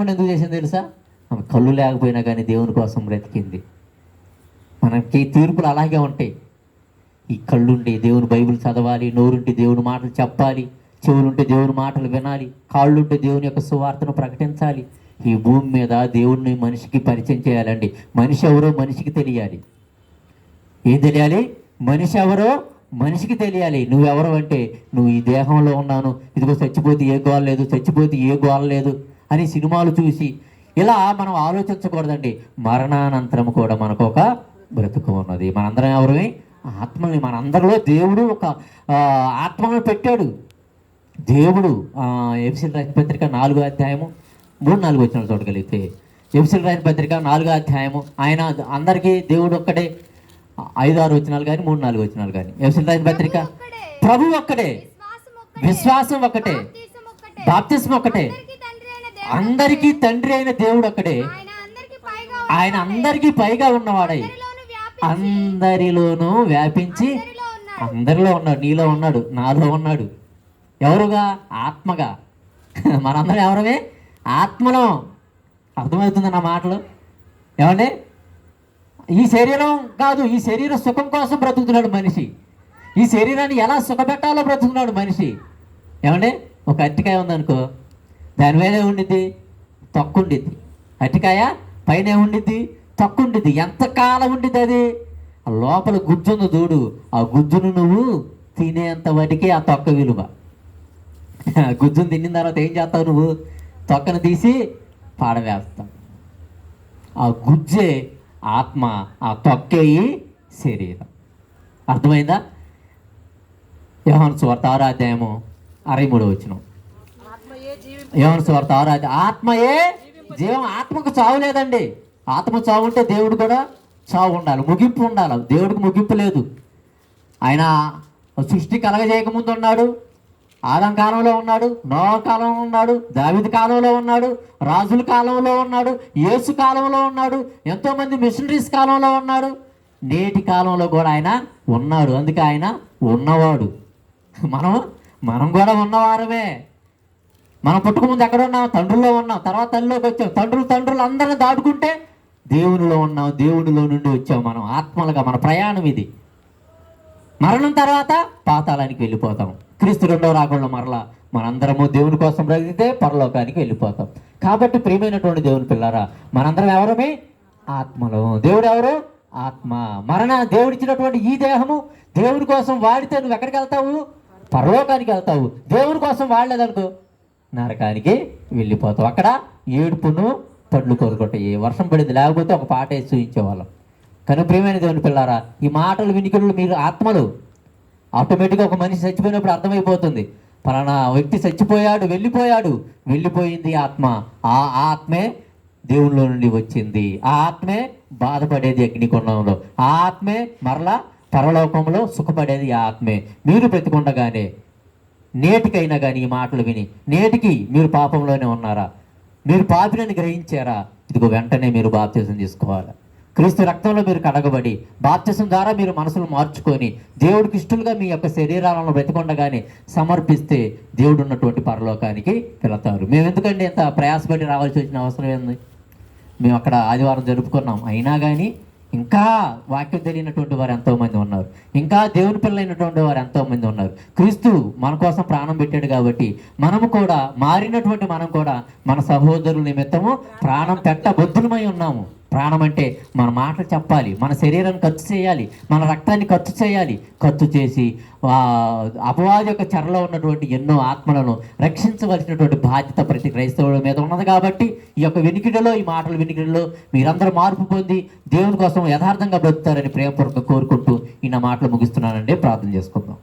ఎందుకు చేసింది తెలుసా? ఆమె కళ్ళు లేకపోయినా కానీ దేవుని కోసం బ్రతికింది. మనకి తీర్పులు అలాగే ఉంటాయి. ఈ కళ్ళుంటే దేవుని బైబిల్ చదవాలి, నోరుంటే దేవుని మాటలు చెప్పాలి, చెవులుంటే దేవుని మాటలు వినాలి, కాళ్ళుంటే దేవుని యొక్క సువార్తను ప్రకటించాలి. ఈ భూమి మీద దేవుణ్ణి మనిషికి పరిచయం చేయాలండి. మనిషి ఎవరో మనిషికి తెలియాలి. ఏం తెలియాలి? మనిషి ఎవరో మనిషికి తెలియాలి. నువ్వెవరో అంటే, నువ్వు ఈ దేహంలో ఉన్నాను, ఇదిగో చచ్చిపోతే ఏ గోల లేదు, చచ్చిపోతే ఏ గోల లేదు అని సినిమాలు చూసి ఇలా మనం ఆలోచించకూడదండి. మరణానంతరం కూడా మనకు ఒక బ్రతుకు ఉన్నది. మనందరం ఎవరిని? ఆత్మని. మనందరిలో దేవుడు ఒక ఆత్మను పెట్టాడు. దేవుడు ఎఫెసీయులకు రాసిన పత్రిక 4వ అధ్యాయము 3-4 వచనాలు చూడగలిగితే, ఎఫెసీయులకు రాసిన పత్రిక 4వ అధ్యాయము, ఆయన అందరికీ దేవుడు ఒక్కడే. 5-6 వచనాలు కానీ 3-4 వచనాలు కానీ. ఎఫెసీయులకు రాసిన పత్రిక, ప్రభు ఒక్కడే, విశ్వాసం ఒక్కటే, బాప్తిస్మం ఒక్కటే, అందరికీ తండ్రి అయిన దేవుడు ఒక్కడే, ఆయన అందరికీ పైగా ఉన్నవాడై అందరిలోనూ వ్యాపించి అందరిలో ఉన్నాడు. నీలో ఉన్నాడు, నాలో ఉన్నాడు. ఎవరుగా? ఆత్మగా. మనందరం ఎవరమే? ఆత్మలో. అర్థమవుతుంది నా మాటలు? ఏమండి? ఈ శరీరం కాదు, ఈ శరీర సుఖం కోసం బ్రతుకుతున్నాడు మనిషి. ఈ శరీరాన్ని ఎలా సుఖపెట్టాలో బ్రతుకుతున్నాడు మనిషి. ఏమండి? ఒక అరటికాయ ఉందనుకో, దాని మీద ఉండిద్ది, తొక్కు ఉండిద్ది. అరటికాయ పైన ఉండిద్ది, తొక్కు ఉండిద్ది. ఎంతకాలం ఉండిద్ది అది? ఆ లోపల గుజ్జును చూడు, ఆ గుజ్జును నువ్వు తినేంత వాటికి ఆ తొక్క విలువ. గుజ్జును తిన్న తర్వాత ఏం చేస్తావు నువ్వు? తొక్కను తీసి పాడవేస్తావు. ఆ గుజ్జే ఆత్మ, ఆ తొక్కే ఈ శరీరం. అర్థమైందా? యోహాను సువార్త 6వ అధ్యాయము 63వ వచనం. యోహాను సువార్త 6వ అధ్యాయం, ఆత్మయే జీవం. ఆత్మకు చావు లేదండి. ఆత్మ చావు ఉంటే దేవుడు కూడా చావు ఉండాలి, ముగింపు ఉండాలి. దేవుడికి ముగింపు లేదు. ఆయన సృష్టి కలగజేయకముందు ఉన్నాడు, ఆదం కాలంలో ఉన్నాడు, నోవహు కాలంలో ఉన్నాడు, దావీదు కాలంలో ఉన్నాడు, రాజుల కాలంలో ఉన్నాడు, యేసు కాలంలో ఉన్నాడు, ఎంతోమంది మిషనరీస్ కాలంలో ఉన్నాడు, నేటి కాలంలో కూడా ఆయన ఉన్నాడు. అందుకే ఆయన ఉన్నవాడు. మనం కూడా ఉన్నవారమే. మనం పుట్టుక ముందు ఎక్కడ ఉన్నాం? తండ్రుల్లో ఉన్నాం. తర్వాత తల్లిలోకి వచ్చాం. తండ్రులు అందరిని దాటుకుంటే దేవునిలో ఉన్నాం. దేవునిలో నుండి వచ్చాం మనం ఆత్మలుగా. మన ప్రయాణం ఇది. మరణం తర్వాత పాతాళానికి వెళ్ళిపోతాం. క్రీస్తు రెండవ రాకడలో మరలా మనందరము దేవుని కోసం బ్రతికితే పరలోకానికి వెళ్ళిపోతాం. కాబట్టి ప్రియమైనటువంటి దేవుని పిల్లారా, మనందరం ఎవరమే? ఆత్మలో. దేవుడు ఎవరు? ఆత్మ. దేవుడిచ్చినటువంటి ఈ దేహము దేవుని కోసం వాడితే నువ్వు ఎక్కడికి వెళ్తావు? పరలోకానికి వెళ్తావు. దేవుని కోసం వాడలేదనుకో, నరకానికి వెళ్ళిపోతావు. అక్కడ ఏడుపును పళ్ళు కోరుకుంటాయి. వర్షం పడింది, లేకపోతే ఒక పాట వేసి చూపించేవాళ్ళం. కానీ ప్రియమైన దేవుని పిల్లారా, ఈ మాటలు వినికిడులు మీరు ఆత్మలు. ఆటోమేటిక్గా ఒక మనిషి చచ్చిపోయినప్పుడు అర్థమైపోతుంది, ఫలానా వ్యక్తి చచ్చిపోయాడు, వెళ్ళిపోయింది ఆత్మ. ఆ ఆత్మే దేవునిలో నుండి వచ్చింది. ఆ ఆత్మే బాధపడేది అగ్నికొండంలో. ఆ ఆత్మే మరలా పరలోకంలో సుఖపడేది ఆ ఆత్మే. మీరు బ్రతికుండగానే నేటికైనా కానీ ఈ మాటలు విని, నేటికి మీరు పాపంలోనే ఉన్నారా? మీరు పాపిని గ్రహించారా? ఇదిగో వెంటనే మీరు బాప్తిసం తీసుకోవాలి. క్రీస్తు రక్తంలో మీరు కడగబడి బాప్తిసం ద్వారా మీరు మనసులు మార్చుకొని దేవుడికి ఇష్టలుగా మీ యొక్క శరీరాలను బ్రతికొండగానే సమర్పిస్తే దేవుడు ఉన్నటువంటి పరలోకానికి వెళతారు. మేము ఎందుకంటే ఇంత ప్రయాసపడి రావాల్సి వచ్చిన అవసరం ఏంది? మేము అక్కడ ఆదివారం జరుపుకున్నాం. అయినా కానీ ఇంకా వాక్యం తెలియనటువంటి వారు ఎంతోమంది ఉన్నారు. ఇంకా దేవుని పిల్లలైనటువంటి వారు ఎంతోమంది ఉన్నారు. క్రీస్తు మన కోసం ప్రాణం పెట్టాడు కాబట్టి మనము కూడా మారినటువంటి మనం కూడా మన సహోదరుల నిమిత్తము ప్రాణం పెట్టబద్దులమై ఉన్నాము. ప్రాణం అంటే మన మాటలు చెప్పాలి, మన శరీరాన్ని ఖర్చు చేయాలి, మన రక్తాన్ని ఖర్చు చేయాలి. ఖర్చు చేసి అపవాది యొక్క చెరలో ఉన్నటువంటి ఎన్నో ఆత్మలను రక్షించవలసినటువంటి బాధ్యత ప్రతి క్రైస్తవుల మీద ఉన్నది. కాబట్టి ఈ యొక్క వినికిడిలో, ఈ మాటల వినికిడిలో మీరందరూ మార్పు పొంది దేవుని కోసం యథార్థంగా బ్రతుకుతారని ప్రేమపూర్వకంగా కోరుకుంటూ ఈ నా మాటలు ముగిస్తున్నానండి. ప్రార్థన చేసుకుందాం.